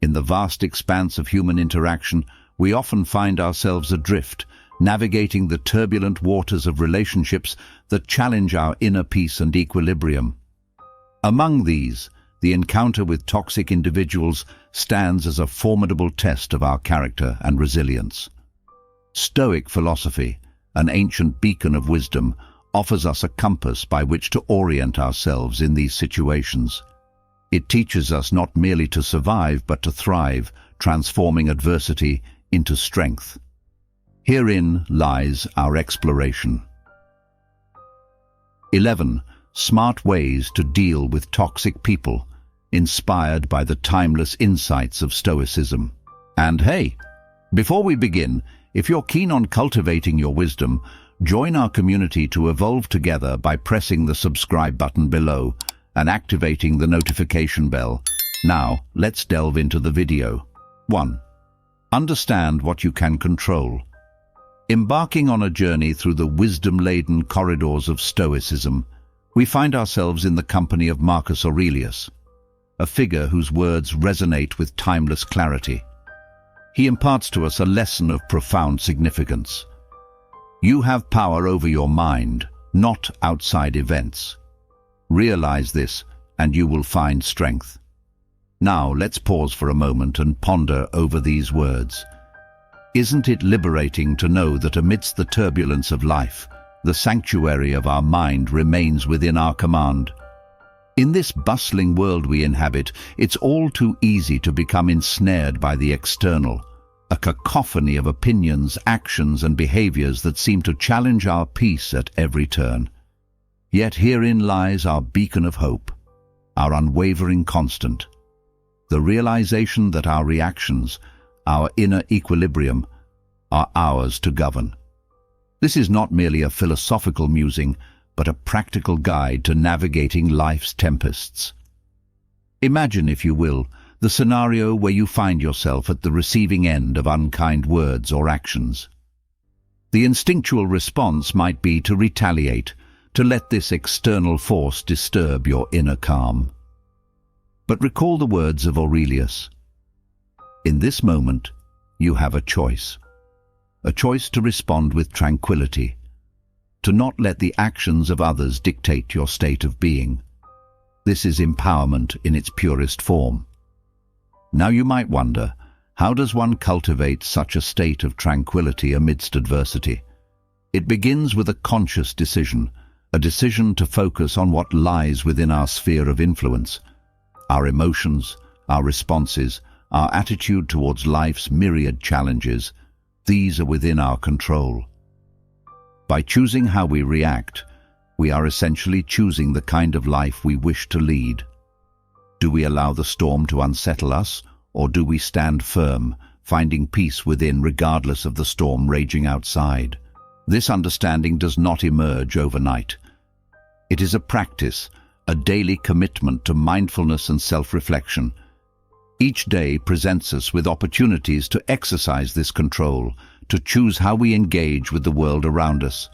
In the vast expanse of human interaction, we often find ourselves adrift, navigating the turbulent waters of relationships that challenge our inner peace and equilibrium. Among these, the encounter with toxic individuals stands as a formidable test of our character and resilience. Stoic philosophy, an ancient beacon of wisdom, offers us a compass by which to orient ourselves in these situations. It teaches us not merely to survive but to thrive, transforming adversity into strength. Herein lies our exploration. 11. Smart ways to deal with toxic people, inspired by the timeless insights of Stoicism. And hey, before we begin, if you're keen on cultivating your wisdom, join our community to evolve together by pressing the subscribe button below and activating the notification bell. Now, let's delve into the video. 1. Understand what you can control. Embarking on a journey through the wisdom-laden corridors of Stoicism, we find ourselves in the company of Marcus Aurelius, a figure whose words resonate with timeless clarity. He imparts to us a lesson of profound significance. You have power over your mind, not outside events. Realize this, and you will find strength. Now, let's pause for a moment and ponder over these words. Isn't it liberating to know that amidst the turbulence of life, the sanctuary of our mind remains within our command? In this bustling world we inhabit, it's all too easy to become ensnared by the external, a cacophony of opinions, actions, and behaviors that seem to challenge our peace at every turn. Yet herein lies our beacon of hope, our unwavering constant, the realization that our reactions, our inner equilibrium, are ours to govern. This is not merely a philosophical musing, but a practical guide to navigating life's tempests. Imagine, if you will, the scenario where you find yourself at the receiving end of unkind words or actions. The instinctual response might be to retaliate, to let this external force disturb your inner calm. But recall the words of Aurelius. In this moment, you have a choice to respond with tranquility, to not let the actions of others dictate your state of being. This is empowerment in its purest form. Now you might wonder, how does one cultivate such a state of tranquility amidst adversity? It begins with a conscious decision, a decision to focus on what lies within our sphere of influence. Our emotions, our responses, our attitude towards life's myriad challenges, these are within our control. By choosing how we react, we are essentially choosing the kind of life we wish to lead. Do we allow the storm to unsettle us, or do we stand firm, finding peace within regardless of the storm raging outside? This understanding does not emerge overnight. It is a practice, a daily commitment to mindfulness and self-reflection. Each day presents us with opportunities to exercise this control, to choose how we engage with the world around us.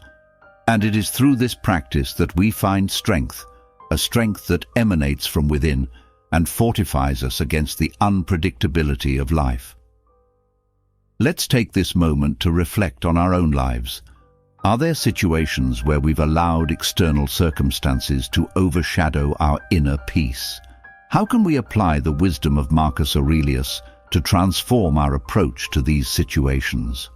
And it is through this practice that we find strength, a strength that emanates from within and fortifies us against the unpredictability of life. Let's take this moment to reflect on our own lives. Are there situations where we've allowed external circumstances to overshadow our inner peace? How can we apply the wisdom of Marcus Aurelius to transform our approach to these situations?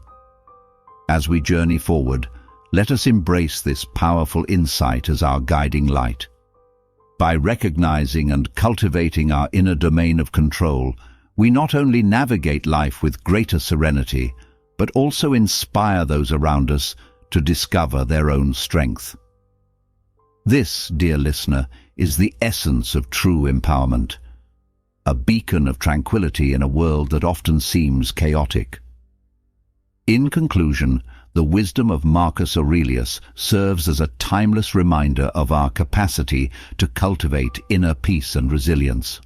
As we journey forward, let us embrace this powerful insight as our guiding light. By recognizing and cultivating our inner domain of control, we not only navigate life with greater serenity, but also inspire those around us to discover their own strength. This, dear listener, is the essence of true empowerment, a beacon of tranquility in a world that often seems chaotic. In conclusion, the wisdom of Marcus Aurelius serves as a timeless reminder of our capacity to cultivate inner peace and resilience.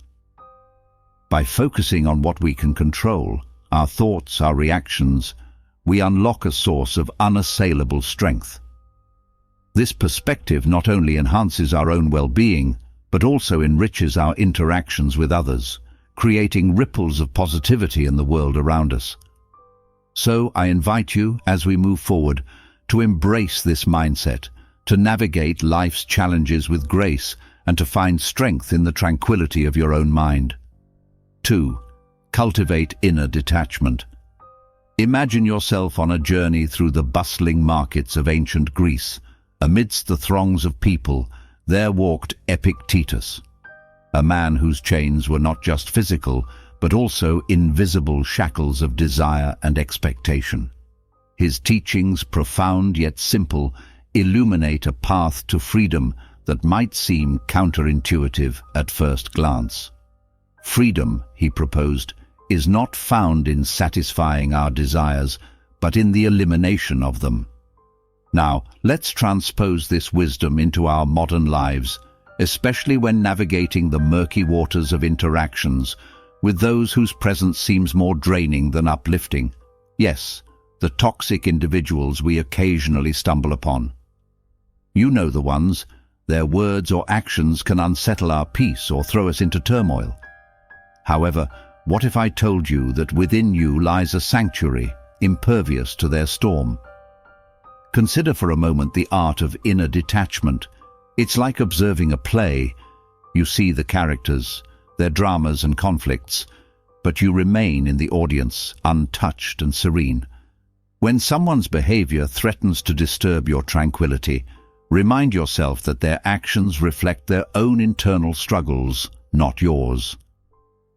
By focusing on what we can control, our thoughts, our reactions, we unlock a source of unassailable strength. This perspective not only enhances our own well-being, but also enriches our interactions with others, creating ripples of positivity in the world around us. So I invite you, as we move forward, to embrace this mindset, to navigate life's challenges with grace, and to find strength in the tranquility of your own mind. 2. Cultivate inner detachment. Imagine yourself on a journey through the bustling markets of ancient Greece. Amidst the throngs of people, there walked Epictetus, a man whose chains were not just physical, but also invisible shackles of desire and expectation. His teachings, profound yet simple, illuminate a path to freedom that might seem counterintuitive at first glance. Freedom, he proposed, is not found in satisfying our desires, but in the elimination of them. Now, let's transpose this wisdom into our modern lives, especially when navigating the murky waters of interactions with those whose presence seems more draining than uplifting. Yes, the toxic individuals we occasionally stumble upon. You know the ones. Their words or actions can unsettle our peace or throw us into turmoil. However, what if I told you that within you lies a sanctuary, impervious to their storm? Consider for a moment the art of inner detachment. It's like observing a play. You see the characters, their dramas and conflicts, but you remain in the audience, untouched and serene. When someone's behavior threatens to disturb your tranquility, remind yourself that their actions reflect their own internal struggles, not yours.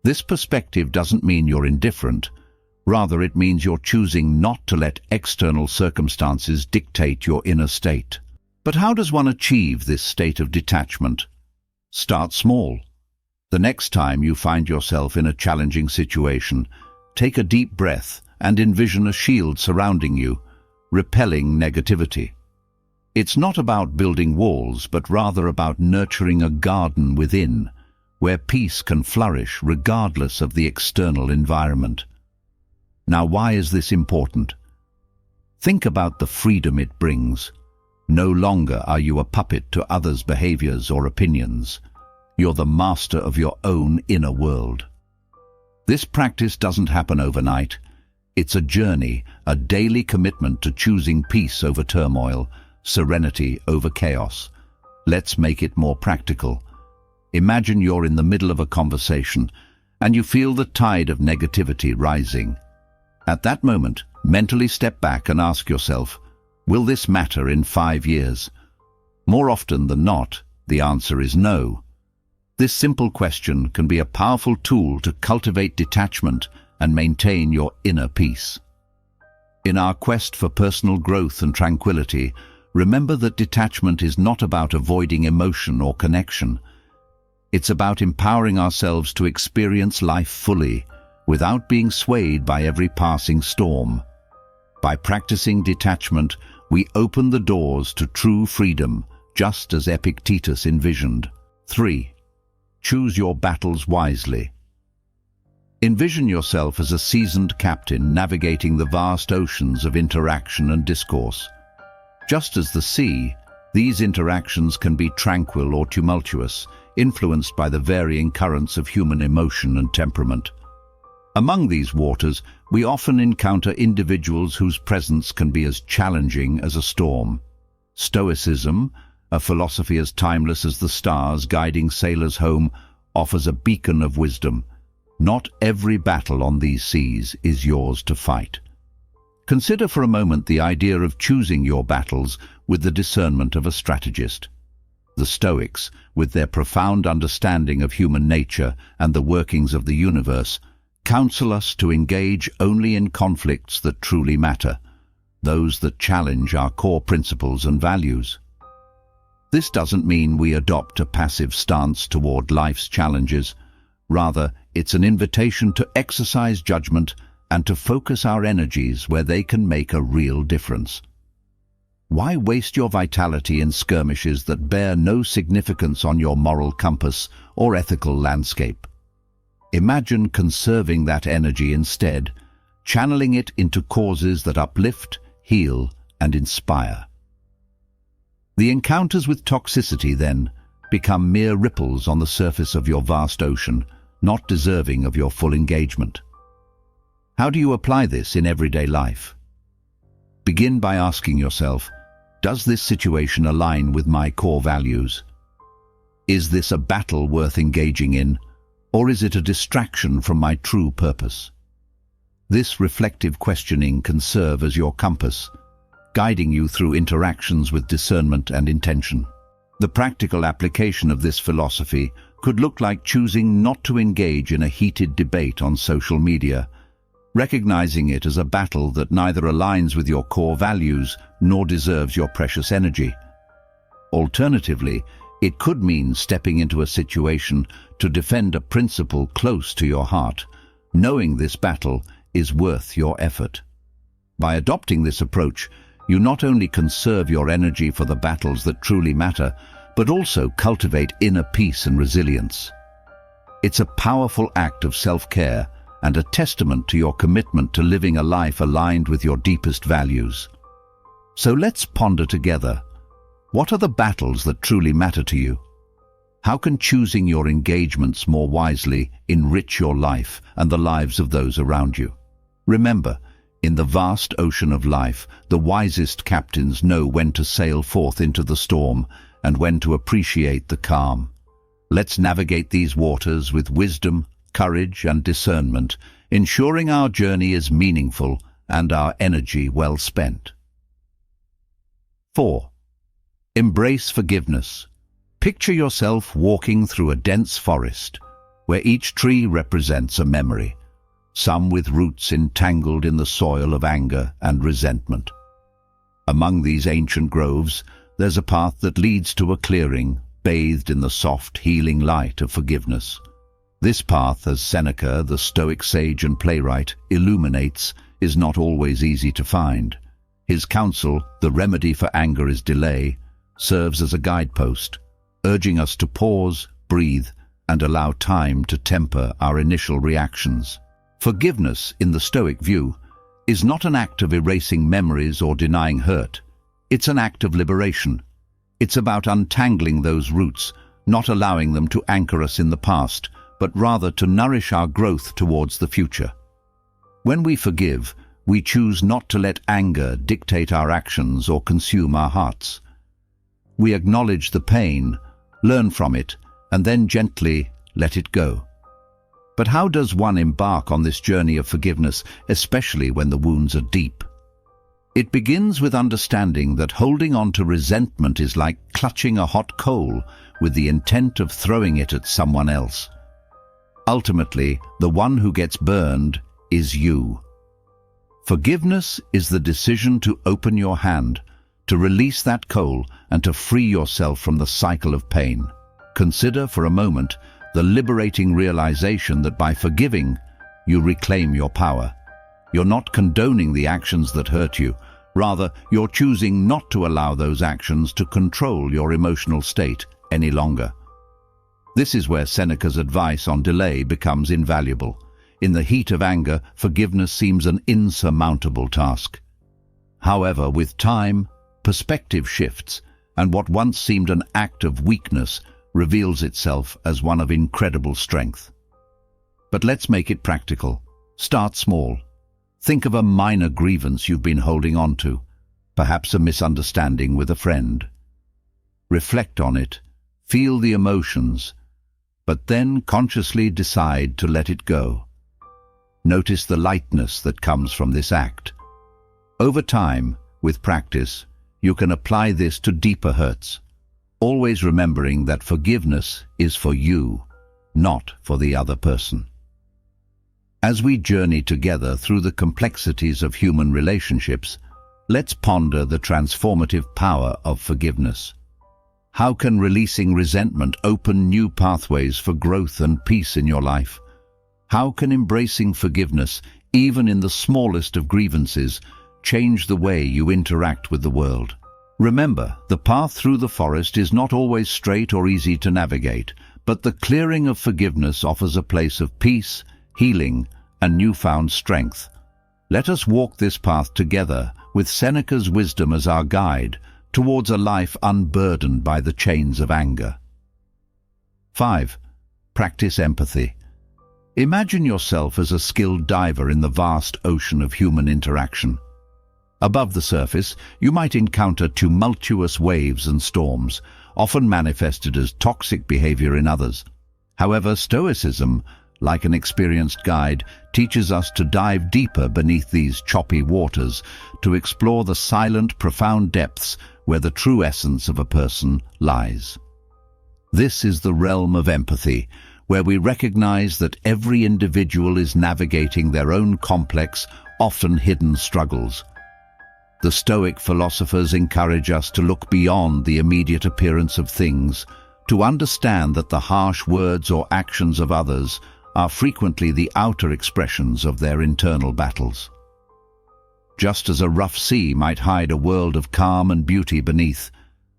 This perspective doesn't mean you're indifferent. Rather, it means you're choosing not to let external circumstances dictate your inner state. But how does one achieve this state of detachment? Start small. The next time you find yourself in a challenging situation, take a deep breath and envision a shield surrounding you, repelling negativity. It's not about building walls, but rather about nurturing a garden within, where peace can flourish regardless of the external environment. Now, why is this important? Think about the freedom it brings. No longer are you a puppet to others' behaviors or opinions. You're the master of your own inner world. This practice doesn't happen overnight. It's a journey, a daily commitment to choosing peace over turmoil, serenity over chaos. Let's make it more practical. Imagine you're in the middle of a conversation and you feel the tide of negativity rising. At that moment, mentally step back and ask yourself, will this matter in 5 years? More often than not, the answer is no. This simple question can be a powerful tool to cultivate detachment and maintain your inner peace. In our quest for personal growth and tranquility, remember that detachment is not about avoiding emotion or connection. It's about empowering ourselves to experience life fully, without being swayed by every passing storm. By practicing detachment, we open the doors to true freedom, just as Epictetus envisioned. 3. Choose your battles wisely. Envision yourself as a seasoned captain navigating the vast oceans of interaction and discourse. Just as the sea, these interactions can be tranquil or tumultuous, influenced by the varying currents of human emotion and temperament. Among these waters, we often encounter individuals whose presence can be as challenging as a storm. Stoicism, a philosophy as timeless as the stars guiding sailors home, offers a beacon of wisdom. Not every battle on these seas is yours to fight. Consider for a moment the idea of choosing your battles with the discernment of a strategist. The Stoics, with their profound understanding of human nature and the workings of the universe, counsel us to engage only in conflicts that truly matter, those that challenge our core principles and values. This doesn't mean we adopt a passive stance toward life's challenges. Rather, it's an invitation to exercise judgment and to focus our energies where they can make a real difference. Why waste your vitality in skirmishes that bear no significance on your moral compass or ethical landscape? Imagine conserving that energy instead, channeling it into causes that uplift, heal, and inspire. The encounters with toxicity, then, become mere ripples on the surface of your vast ocean, not deserving of your full engagement. How do you apply this in everyday life? Begin by asking yourself, does this situation align with my core values? Is this a battle worth engaging in, or is it a distraction from my true purpose? This reflective questioning can serve as your compass, guiding you through interactions with discernment and intention. The practical application of this philosophy could look like choosing not to engage in a heated debate on social media, recognizing it as a battle that neither aligns with your core values nor deserves your precious energy. Alternatively, it could mean stepping into a situation to defend a principle close to your heart, knowing this battle is worth your effort. By adopting this approach, you not only conserve your energy for the battles that truly matter, but also cultivate inner peace and resilience. It's a powerful act of self-care and a testament to your commitment to living a life aligned with your deepest values. So let's ponder together. What are the battles that truly matter to you? How can choosing your engagements more wisely enrich your life and the lives of those around you? Remember, in the vast ocean of life, the wisest captains know when to sail forth into the storm and when to appreciate the calm. Let's navigate these waters with wisdom, courage, and discernment, ensuring our journey is meaningful and our energy well spent. 4. Embrace forgiveness. Picture yourself walking through a dense forest, where each tree represents a memory, some with roots entangled in the soil of anger and resentment. Among these ancient groves, there's a path that leads to a clearing, bathed in the soft, healing light of forgiveness. This path, as Seneca, the Stoic sage and playwright, illuminates, is not always easy to find. His counsel, the remedy for anger is delay, serves as a guidepost, urging us to pause, breathe, and allow time to temper our initial reactions. Forgiveness, in the Stoic view, is not an act of erasing memories or denying hurt. It's an act of liberation. It's about untangling those roots, not allowing them to anchor us in the past, but rather to nourish our growth towards the future. When we forgive, we choose not to let anger dictate our actions or consume our hearts. We acknowledge the pain, learn from it, and then gently let it go. But how does one embark on this journey of forgiveness, especially when the wounds are deep? It begins with understanding that holding on to resentment is like clutching a hot coal with the intent of throwing it at someone else. Ultimately, the one who gets burned is you. Forgiveness is the decision to open your hand, to release that coal, and to free yourself from the cycle of pain. Consider for a moment the liberating realization that by forgiving, you reclaim your power. You're not condoning the actions that hurt you. Rather, you're choosing not to allow those actions to control your emotional state any longer. This is where Seneca's advice on delay becomes invaluable. In the heat of anger, forgiveness seems an insurmountable task. However, with time, perspective shifts, and what once seemed an act of weakness reveals itself as one of incredible strength. But let's make it practical. Start small. Think of a minor grievance you've been holding on to, perhaps a misunderstanding with a friend. Reflect on it, feel the emotions, but then consciously decide to let it go. Notice the lightness that comes from this act. Over time, with practice, you can apply this to deeper hurts, always remembering that forgiveness is for you, not for the other person. As we journey together through the complexities of human relationships, let's ponder the transformative power of forgiveness. How can releasing resentment open new pathways for growth and peace in your life? How can embracing forgiveness, even in the smallest of grievances, change the way you interact with the world? Remember, the path through the forest is not always straight or easy to navigate, but the clearing of forgiveness offers a place of peace, healing, and newfound strength. Let us walk this path together with Seneca's wisdom as our guide towards a life unburdened by the chains of anger. 5. Practice empathy. Imagine yourself as a skilled diver in the vast ocean of human interaction. Above the surface, you might encounter tumultuous waves and storms, often manifested as toxic behavior in others. However, Stoicism, like an experienced guide, teaches us to dive deeper beneath these choppy waters, to explore the silent, profound depths where the true essence of a person lies. This is the realm of empathy, where we recognize that every individual is navigating their own complex, often hidden struggles. The Stoic philosophers encourage us to look beyond the immediate appearance of things, to understand that the harsh words or actions of others are frequently the outer expressions of their internal battles. Just as a rough sea might hide a world of calm and beauty beneath,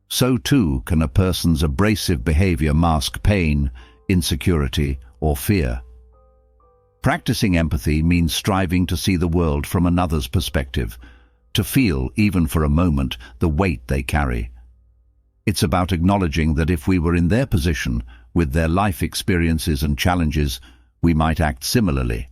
so too can a person's abrasive behavior mask pain, insecurity, or fear. Practicing empathy means striving to see the world from another's perspective, to feel, even for a moment, the weight they carry. It's about acknowledging that if we were in their position, with their life experiences and challenges, we might act similarly.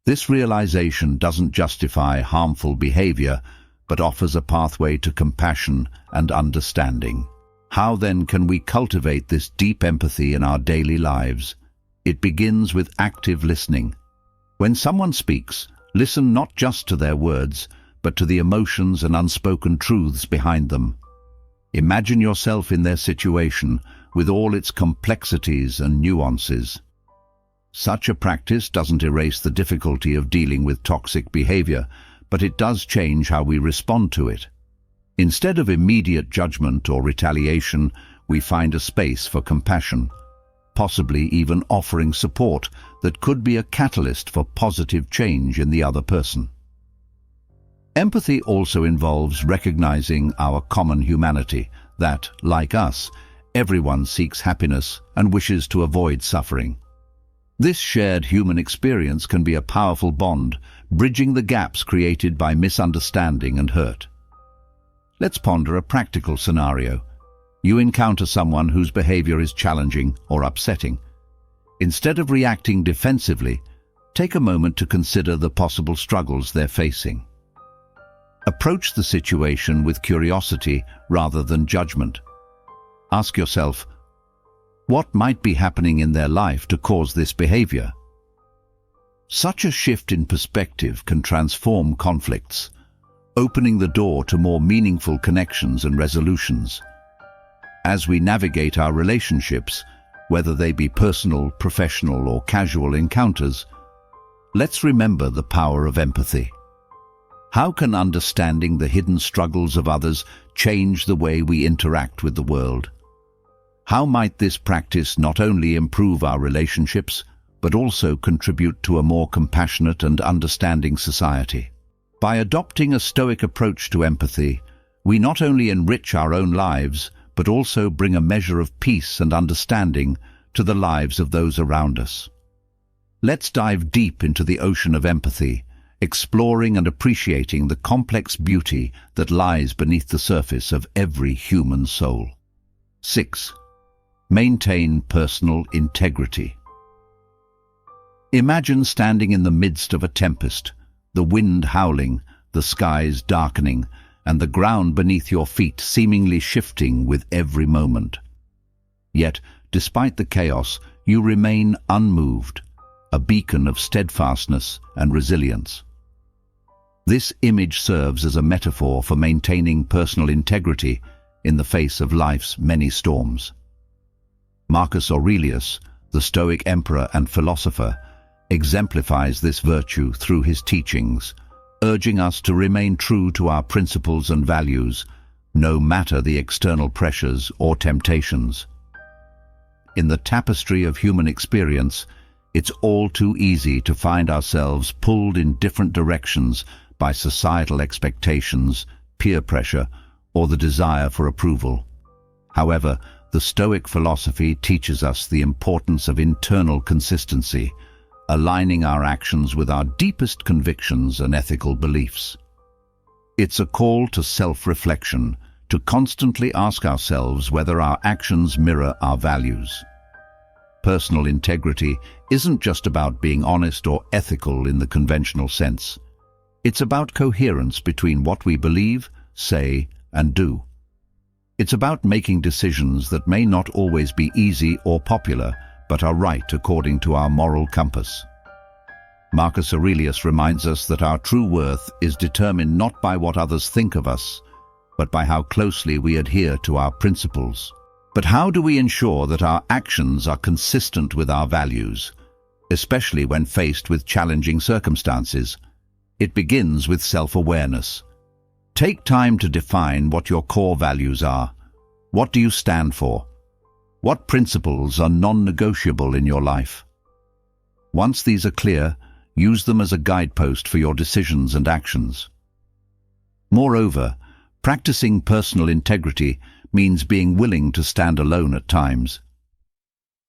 This realization doesn't justify harmful behavior, but offers a pathway to compassion and understanding. How then can we cultivate this deep empathy in our daily lives? It begins with active listening. When someone speaks, listen not just to their words, but to the emotions and unspoken truths behind them. Imagine yourself in their situation, with all its complexities and nuances. Such a practice doesn't erase the difficulty of dealing with toxic behavior, but it does change how we respond to it. Instead of immediate judgment or retaliation, we find a space for compassion, possibly even offering support that could be a catalyst for positive change in the other person. Empathy also involves recognizing our common humanity, that, like us, everyone seeks happiness and wishes to avoid suffering. This shared human experience can be a powerful bond, bridging the gaps created by misunderstanding and hurt. Let's ponder a practical scenario. You encounter someone whose behavior is challenging or upsetting. Instead of reacting defensively, take a moment to consider the possible struggles they're facing. Approach the situation with curiosity rather than judgment. Ask yourself, what might be happening in their life to cause this behavior? Such a shift in perspective can transform conflicts, opening the door to more meaningful connections and resolutions. As we navigate our relationships, whether they be personal, professional, or casual encounters, let's remember the power of empathy. How can understanding the hidden struggles of others change the way we interact with the world? How might this practice not only improve our relationships, but also contribute to a more compassionate and understanding society? By adopting a Stoic approach to empathy, we not only enrich our own lives, but also bring a measure of peace and understanding to the lives of those around us. Let's dive deep into the ocean of empathy, exploring and appreciating the complex beauty that lies beneath the surface of every human soul. 6. Maintain personal integrity. Imagine standing in the midst of a tempest, the wind howling, the skies darkening, and the ground beneath your feet seemingly shifting with every moment. Yet, despite the chaos, you remain unmoved, a beacon of steadfastness and resilience. This image serves as a metaphor for maintaining personal integrity in the face of life's many storms. Marcus Aurelius, the Stoic emperor and philosopher, exemplifies this virtue through his teachings, urging us to remain true to our principles and values, no matter the external pressures or temptations. In the tapestry of human experience, it's all too easy to find ourselves pulled in different directions by societal expectations, peer pressure, or the desire for approval. However, the Stoic philosophy teaches us the importance of internal consistency, aligning our actions with our deepest convictions and ethical beliefs. It's a call to self-reflection, to constantly ask ourselves whether our actions mirror our values. Personal integrity isn't just about being honest or ethical in the conventional sense. It's about coherence between what we believe, say, and do. It's about making decisions that may not always be easy or popular, but are right according to our moral compass. Marcus Aurelius reminds us that our true worth is determined not by what others think of us, but by how closely we adhere to our principles. But how do we ensure that our actions are consistent with our values, especially when faced with challenging circumstances? It begins with self-awareness. Take time to define what your core values are. What do you stand for? What principles are non-negotiable in your life? Once these are clear, use them as a guidepost for your decisions and actions. Moreover, practicing personal integrity means being willing to stand alone at times.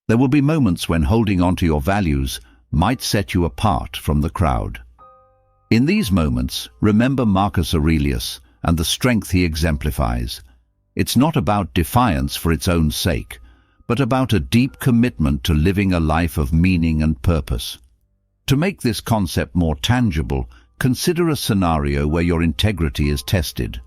There will be moments when holding on to your values might set you apart from the crowd. In these moments, remember Marcus Aurelius and the strength he exemplifies. It's not about defiance for its own sake, but about a deep commitment to living a life of meaning and purpose. To make this concept more tangible, consider a scenario where your integrity is tested.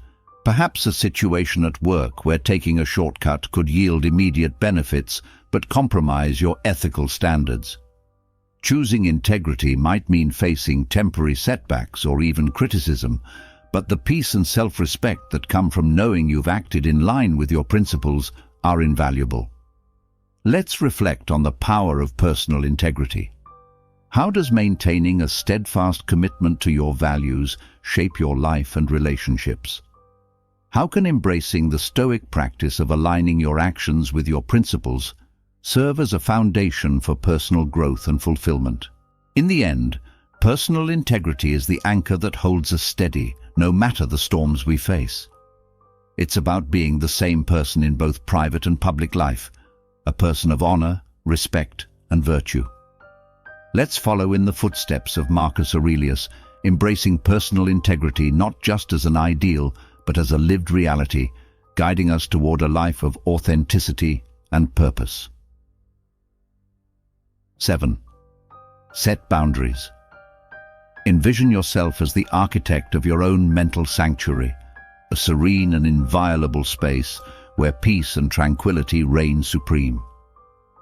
Perhaps a situation at work where taking a shortcut could yield immediate benefits but compromise your ethical standards. Choosing integrity might mean facing temporary setbacks or even criticism, but the peace and self-respect that come from knowing you've acted in line with your principles are invaluable. Let's reflect on the power of personal integrity. How does maintaining a steadfast commitment to your values shape your life and relationships? How can embracing the Stoic practice of aligning your actions with your principles serve as a foundation for personal growth and fulfillment? In the end, personal integrity is the anchor that holds us steady, no matter the storms we face. It's about being the same person in both private and public life, a person of honor, respect, and virtue. Let's follow in the footsteps of Marcus Aurelius, embracing personal integrity not just as an ideal, but as a lived reality, guiding us toward a life of authenticity and purpose. 7. Set boundaries. Envision yourself as the architect of your own mental sanctuary, a serene and inviolable space where peace and tranquility reign supreme.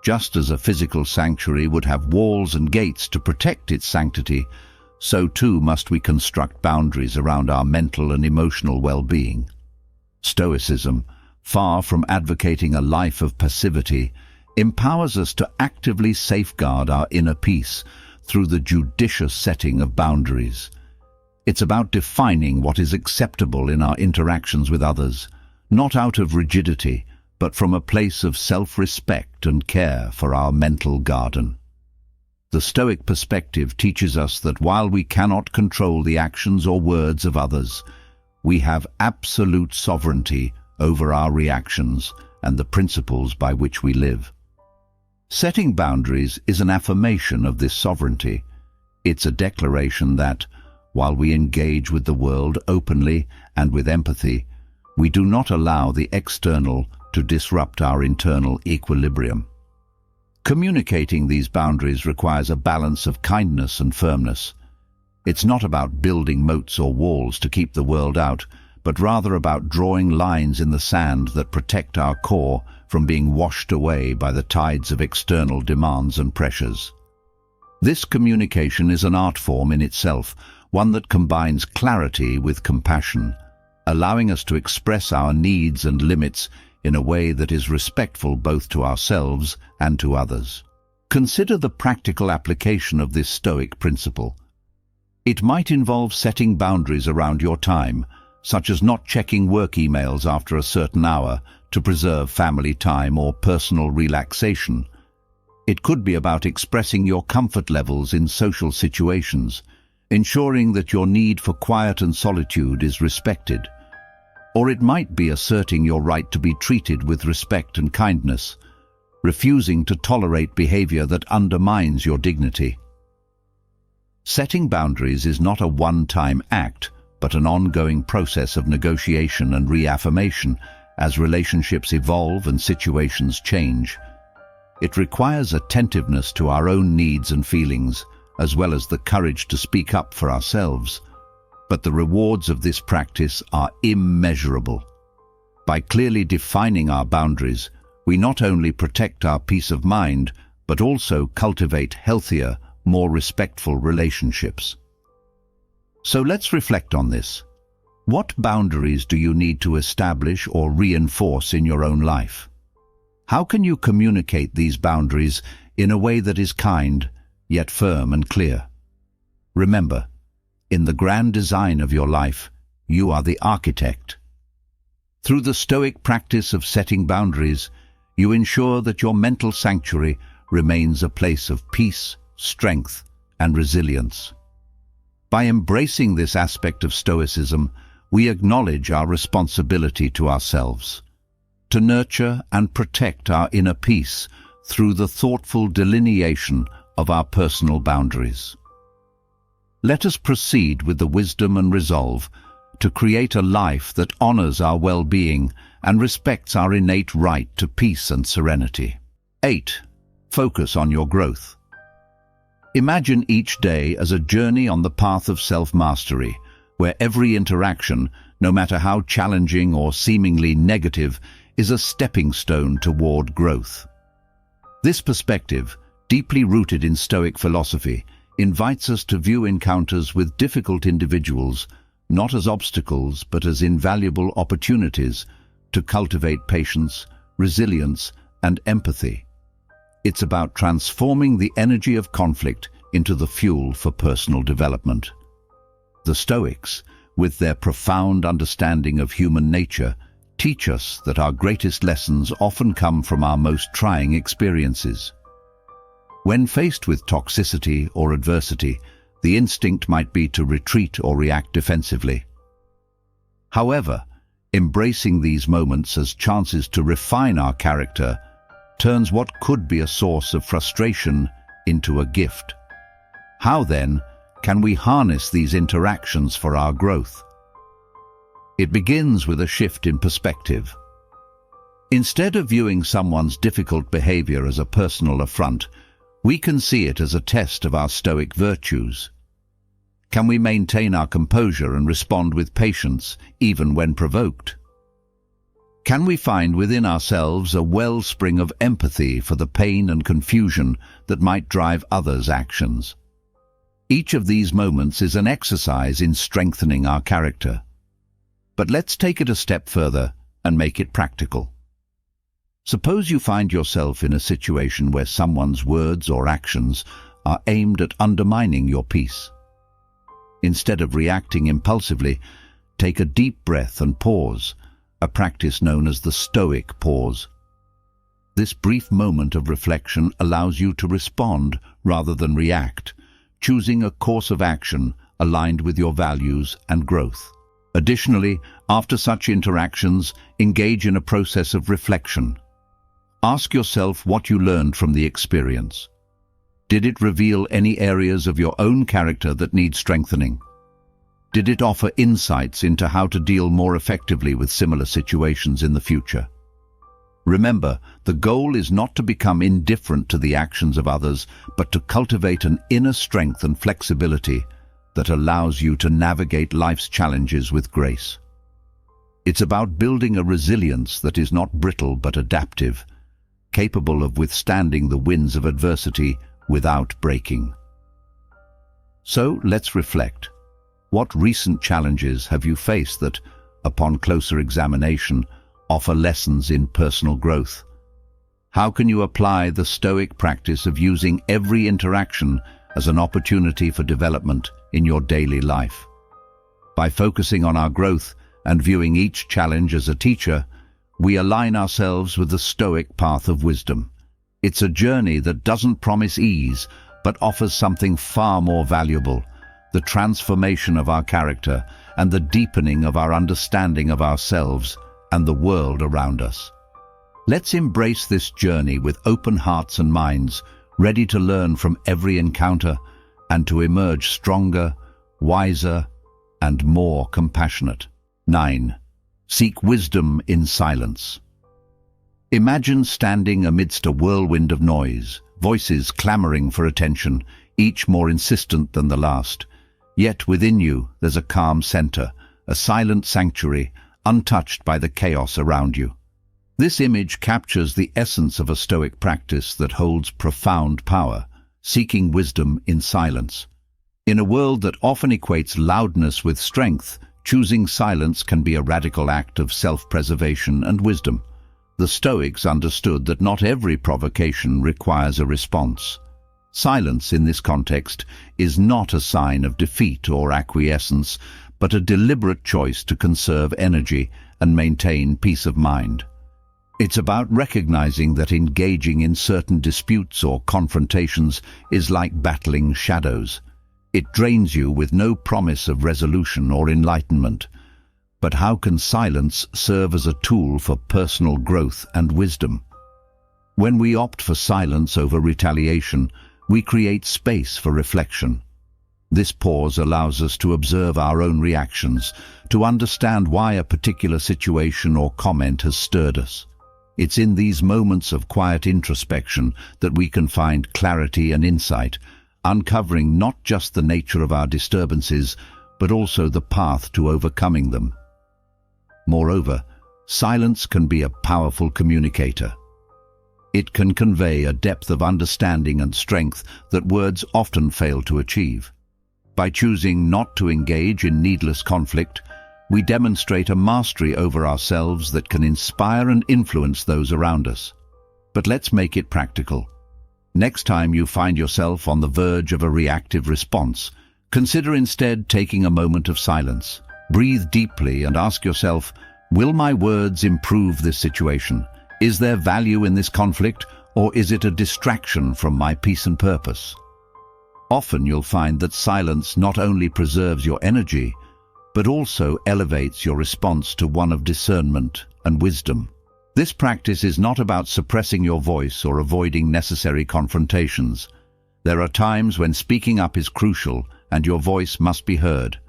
Just as a physical sanctuary would have walls and gates to protect its sanctity, so too must we construct boundaries around our mental and emotional well-being. Stoicism, far from advocating a life of passivity, empowers us to actively safeguard our inner peace through the judicious setting of boundaries. It's about defining what is acceptable in our interactions with others, not out of rigidity, but from a place of self-respect and care for our mental garden. The Stoic perspective teaches us that while we cannot control the actions or words of others, we have absolute sovereignty over our reactions and the principles by which we live. Setting boundaries is an affirmation of this sovereignty. It's a declaration that, while we engage with the world openly and with empathy, we do not allow the external to disrupt our internal equilibrium. Communicating these boundaries requires a balance of kindness and firmness. It's not about building moats or walls to keep the world out, but rather about drawing lines in the sand that protect our core from being washed away by the tides of external demands and pressures. This communication is an art form in itself, one that combines clarity with compassion, allowing us to express our needs and limits in a way that is respectful both to ourselves and to others. Consider the practical application of this Stoic principle. It might involve setting boundaries around your time, such as not checking work emails after a certain hour to preserve family time or personal relaxation. It could be about expressing your comfort levels in social situations, ensuring that your need for quiet and solitude is respected. Or it might be asserting your right to be treated with respect and kindness, refusing to tolerate behavior that undermines your dignity. Setting boundaries is not a one-time act, but an ongoing process of negotiation and reaffirmation as relationships evolve and situations change. It requires attentiveness to our own needs and feelings, as well as the courage to speak up for ourselves. But the rewards of this practice are immeasurable. By clearly defining our boundaries, we not only protect our peace of mind, but also cultivate healthier, more respectful relationships. So let's reflect on this. What boundaries do you need to establish or reinforce in your own life? How can you communicate these boundaries in a way that is kind, yet firm and clear? Remember, in the grand design of your life, you are the architect. Through the Stoic practice of setting boundaries, you ensure that your mental sanctuary remains a place of peace, strength, and resilience. By embracing this aspect of Stoicism, we acknowledge our responsibility to ourselves, to nurture and protect our inner peace through the thoughtful delineation of our personal boundaries. Let us proceed with the wisdom and resolve to create a life that honors our well-being and respects our innate right to peace and serenity. 8. Focus on your growth. Imagine each day as a journey on the path of self-mastery, where every interaction, no matter how challenging or seemingly negative, is a stepping stone toward growth. This perspective, deeply rooted in Stoic philosophy, invites us to view encounters with difficult individuals not as obstacles but as invaluable opportunities to cultivate patience, resilience, and empathy. It's about transforming the energy of conflict into the fuel for personal development. The Stoics, with their profound understanding of human nature, teach us that our greatest lessons often come from our most trying experiences. When faced with toxicity or adversity, the instinct might be to retreat or react defensively. However, embracing these moments as chances to refine our character turns what could be a source of frustration into a gift. How, then, can we harness these interactions for our growth? It begins with a shift in perspective. Instead of viewing someone's difficult behavior as a personal affront, we can see it as a test of our Stoic virtues. Can we maintain our composure and respond with patience, even when provoked? Can we find within ourselves a wellspring of empathy for the pain and confusion that might drive others' actions? Each of these moments is an exercise in strengthening our character. But let's take it a step further and make it practical. Suppose you find yourself in a situation where someone's words or actions are aimed at undermining your peace. Instead of reacting impulsively, take a deep breath and pause, a practice known as the Stoic pause. This brief moment of reflection allows you to respond rather than react, choosing a course of action aligned with your values and growth. Additionally, after such interactions, engage in a process of reflection. Ask yourself what you learned from the experience. Did it reveal any areas of your own character that need strengthening? Did it offer insights into how to deal more effectively with similar situations in the future? Remember, the goal is not to become indifferent to the actions of others, but to cultivate an inner strength and flexibility that allows you to navigate life's challenges with grace. It's about building a resilience that is not brittle but adaptive, capable of withstanding the winds of adversity without breaking. So let's reflect. What recent challenges have you faced that, upon closer examination, offer lessons in personal growth? How can you apply the Stoic practice of using every interaction as an opportunity for development in your daily life? By focusing on our growth and viewing each challenge as a teacher, we align ourselves with the Stoic path of wisdom. It's a journey that doesn't promise ease, but offers something far more valuable: the transformation of our character and the deepening of our understanding of ourselves and the world around us. Let's embrace this journey with open hearts and minds, ready to learn from every encounter and to emerge stronger, wiser, and more compassionate. 9. Seek wisdom in silence. Imagine standing amidst a whirlwind of noise, voices clamoring for attention, each more insistent than the last. Yet within you there's a calm center, a silent sanctuary, untouched by the chaos around you. This image captures the essence of a Stoic practice that holds profound power, seeking wisdom in silence. In a world that often equates loudness with strength, choosing silence can be a radical act of self-preservation and wisdom. The Stoics understood that not every provocation requires a response. Silence in this context is not a sign of defeat or acquiescence, but a deliberate choice to conserve energy and maintain peace of mind. It's about recognizing that engaging in certain disputes or confrontations is like battling shadows. It drains you with no promise of resolution or enlightenment. But how can silence serve as a tool for personal growth and wisdom? When we opt for silence over retaliation, we create space for reflection. This pause allows us to observe our own reactions, to understand why a particular situation or comment has stirred us. It's in these moments of quiet introspection that we can find clarity and insight, uncovering not just the nature of our disturbances, but also the path to overcoming them. Moreover, silence can be a powerful communicator. It can convey a depth of understanding and strength that words often fail to achieve. By choosing not to engage in needless conflict, we demonstrate a mastery over ourselves that can inspire and influence those around us. But let's make it practical. Next time you find yourself on the verge of a reactive response, consider instead taking a moment of silence. Breathe deeply and ask yourself, will my words improve this situation? Is there value in this conflict, or is it a distraction from my peace and purpose? Often you'll find that silence not only preserves your energy, but also elevates your response to one of discernment and wisdom. This practice is not about suppressing your voice or avoiding necessary confrontations. There are times when speaking up is crucial and your voice must be heard.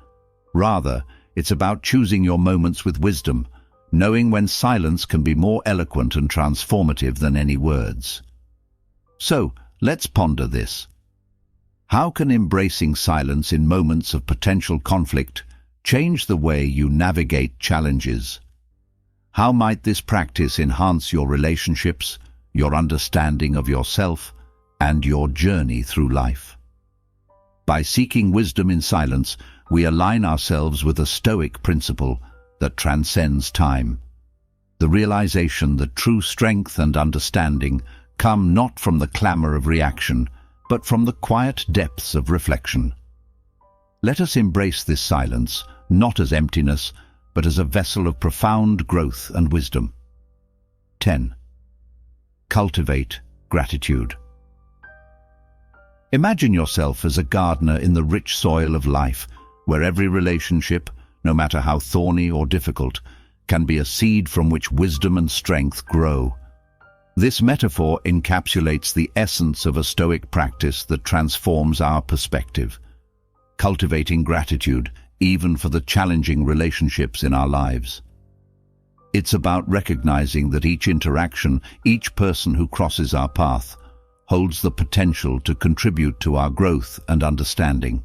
Rather, it's about choosing your moments with wisdom, knowing when silence can be more eloquent and transformative than any words. So, let's ponder this. How can embracing silence in moments of potential conflict change the way you navigate challenges? How might this practice enhance your relationships, your understanding of yourself, and your journey through life? By seeking wisdom in silence, we align ourselves with a Stoic principle that transcends time. The realization that true strength and understanding come not from the clamor of reaction, but from the quiet depths of reflection. Let us embrace this silence, not as emptiness, but as a vessel of profound growth and wisdom. 10. Cultivate gratitude. Imagine yourself as a gardener in the rich soil of life, where every relationship, no matter how thorny or difficult, can be a seed from which wisdom and strength grow. This metaphor encapsulates the essence of a Stoic practice that transforms our perspective, cultivating gratitude even for the challenging relationships in our lives. It's about recognizing that each interaction, each person who crosses our path, holds the potential to contribute to our growth and understanding.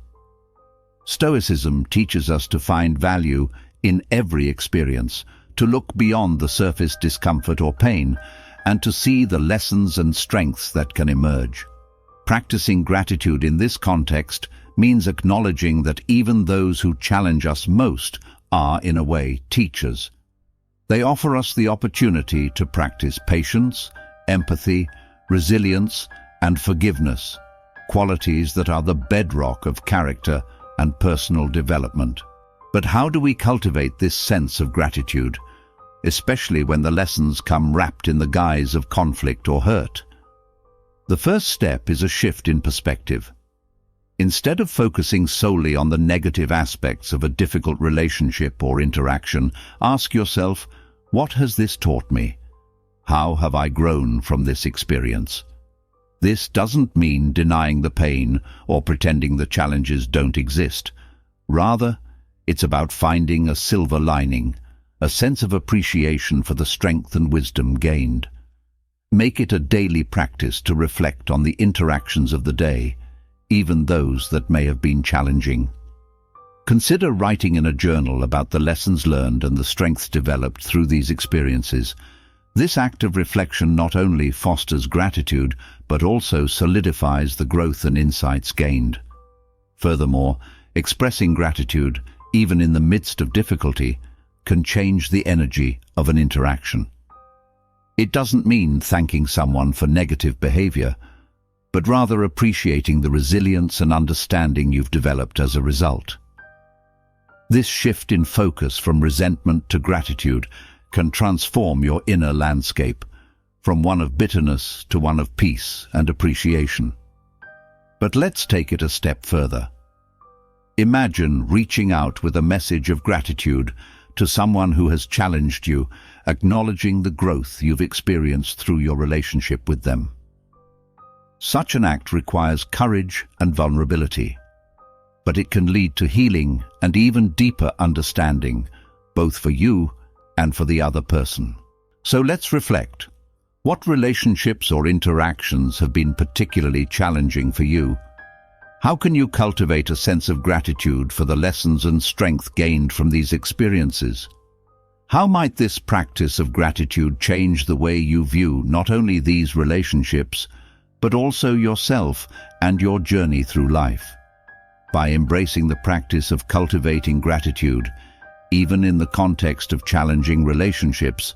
Stoicism teaches us to find value in every experience, to look beyond the surface discomfort or pain, and to see the lessons and strengths that can emerge. Practicing gratitude in this context means acknowledging that even those who challenge us most are, in a way, teachers. They offer us the opportunity to practice patience, empathy, resilience, and forgiveness, qualities that are the bedrock of character and personal development. But how do we cultivate this sense of gratitude, especially when the lessons come wrapped in the guise of conflict or hurt? The first step is a shift in perspective. Instead of focusing solely on the negative aspects of a difficult relationship or interaction, ask yourself, what has this taught me? How have I grown from this experience? This doesn't mean denying the pain or pretending the challenges don't exist. Rather, it's about finding a silver lining, a sense of appreciation for the strength and wisdom gained. Make it a daily practice to reflect on the interactions of the day, even those that may have been challenging. Consider writing in a journal about the lessons learned and the strengths developed through these experiences. This act of reflection not only fosters gratitude, but also solidifies the growth and insights gained. Furthermore, expressing gratitude, even in the midst of difficulty, can change the energy of an interaction. It doesn't mean thanking someone for negative behavior, but rather appreciating the resilience and understanding you've developed as a result. This shift in focus from resentment to gratitude can transform your inner landscape, from one of bitterness to one of peace and appreciation. But let's take it a step further. Imagine reaching out with a message of gratitude to someone who has challenged you, acknowledging the growth you've experienced through your relationship with them. Such an act requires courage and vulnerability, but it can lead to healing and even deeper understanding, both for you and for the other person. So let's reflect. What relationships or interactions have been particularly challenging for you? How can you cultivate a sense of gratitude for the lessons and strength gained from these experiences? How might this practice of gratitude change the way you view not only these relationships, but also yourself and your journey through life? By embracing the practice of cultivating gratitude, even in the context of challenging relationships,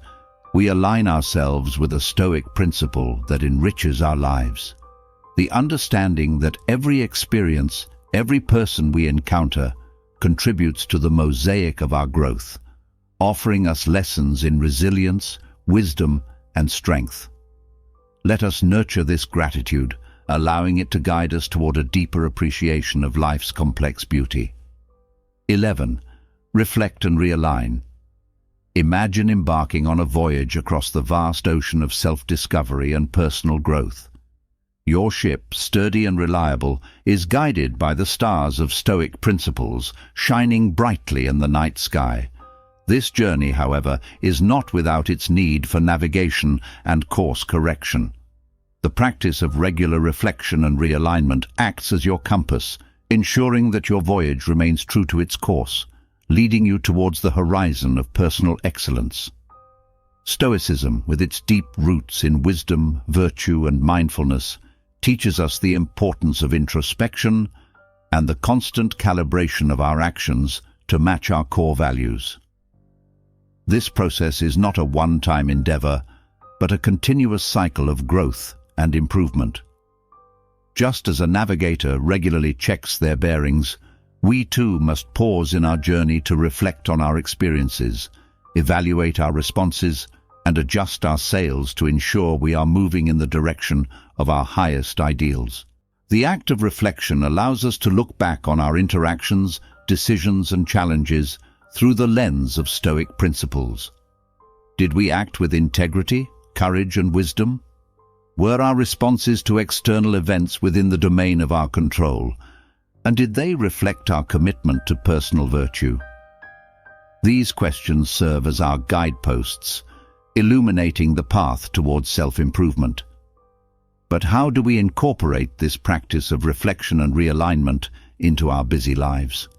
we align ourselves with a Stoic principle that enriches our lives. The understanding that every experience, every person we encounter, contributes to the mosaic of our growth, offering us lessons in resilience, wisdom, and strength. Let us nurture this gratitude, allowing it to guide us toward a deeper appreciation of life's complex beauty. 11. Reflect and realign. Imagine embarking on a voyage across the vast ocean of self-discovery and personal growth. Your ship, sturdy and reliable, is guided by the stars of Stoic principles, shining brightly in the night sky. This journey, however, is not without its need for navigation and course correction. The practice of regular reflection and realignment acts as your compass, ensuring that your voyage remains true to its course, leading you towards the horizon of personal excellence. Stoicism, with its deep roots in wisdom, virtue, and mindfulness, teaches us the importance of introspection and the constant calibration of our actions to match our core values. This process is not a one-time endeavor, but a continuous cycle of growth and improvement. Just as a navigator regularly checks their bearings, we too must pause in our journey to reflect on our experiences, evaluate our responses, and adjust our sails to ensure we are moving in the direction of our highest ideals. The act of reflection allows us to look back on our interactions, decisions, and challenges through the lens of Stoic principles. Did we act with integrity, courage, and wisdom? Were our responses to external events within the domain of our control? And did they reflect our commitment to personal virtue? These questions serve as our guideposts, illuminating the path towards self-improvement. But how do we incorporate this practice of reflection and realignment into our busy lives?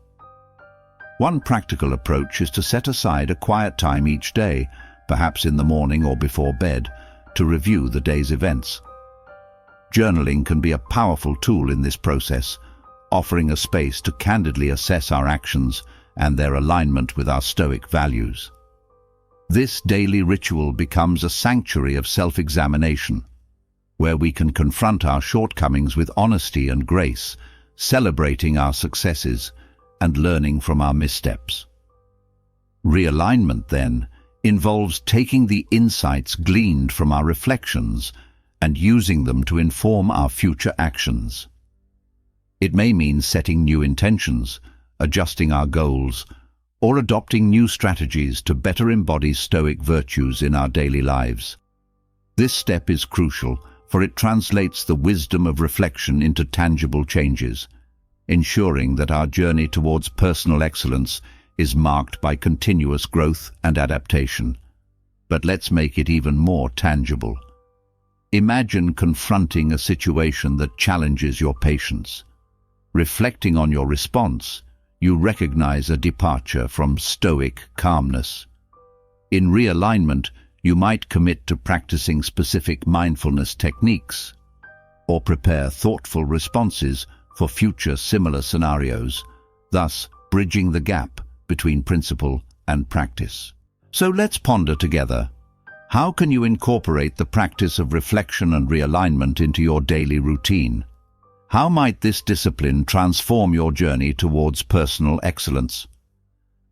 One practical approach is to set aside a quiet time each day, perhaps in the morning or before bed, to review the day's events. Journaling can be a powerful tool in this process, offering a space to candidly assess our actions and their alignment with our Stoic values. This daily ritual becomes a sanctuary of self-examination, where we can confront our shortcomings with honesty and grace, celebrating our successes and learning from our missteps. Realignment, then, involves taking the insights gleaned from our reflections and using them to inform our future actions. It may mean setting new intentions, adjusting our goals, or adopting new strategies to better embody Stoic virtues in our daily lives. This step is crucial, for it translates the wisdom of reflection into tangible changes, ensuring that our journey towards personal excellence is marked by continuous growth and adaptation. But let's make it even more tangible. Imagine confronting a situation that challenges your patience. Reflecting on your response, you recognize a departure from Stoic calmness. In realignment, you might commit to practicing specific mindfulness techniques, or prepare thoughtful responses for future similar scenarios, thus bridging the gap between principle and practice. So let's ponder together. How can you incorporate the practice of reflection and realignment into your daily routine? How might this discipline transform your journey towards personal excellence?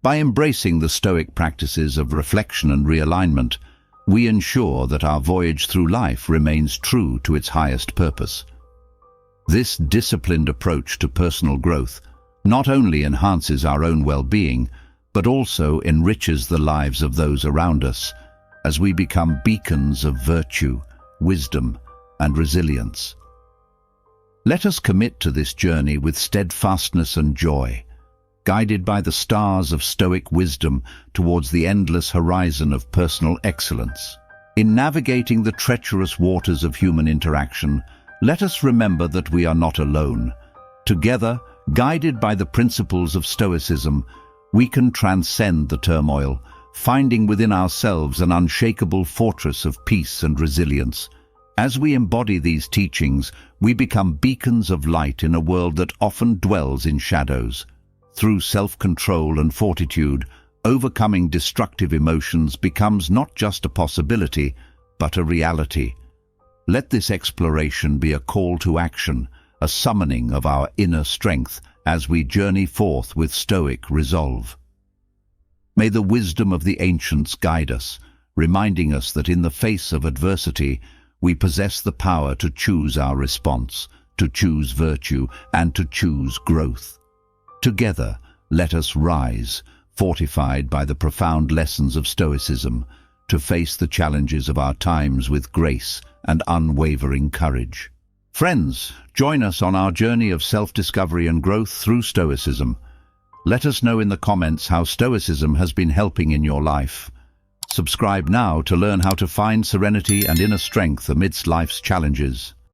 By embracing the Stoic practices of reflection and realignment, we ensure that our voyage through life remains true to its highest purpose. This disciplined approach to personal growth not only enhances our own well-being, but also enriches the lives of those around us, as we become beacons of virtue, wisdom, and resilience. Let us commit to this journey with steadfastness and joy, guided by the stars of Stoic wisdom towards the endless horizon of personal excellence. In navigating the treacherous waters of human interaction, let us remember that we are not alone. Together, guided by the principles of Stoicism, we can transcend the turmoil, finding within ourselves an unshakable fortress of peace and resilience. As we embody these teachings, we become beacons of light in a world that often dwells in shadows. Through self-control and fortitude, overcoming destructive emotions becomes not just a possibility, but a reality. Let this exploration be a call to action, a summoning of our inner strength as we journey forth with Stoic resolve. May the wisdom of the ancients guide us, reminding us that in the face of adversity, we possess the power to choose our response, to choose virtue, and to choose growth. Together, let us rise, fortified by the profound lessons of Stoicism, to face the challenges of our times with grace and unwavering courage. Friends, join us on our journey of self-discovery and growth through Stoicism. Let us know in the comments how Stoicism has been helping in your life. Subscribe now to learn how to find serenity and inner strength amidst life's challenges.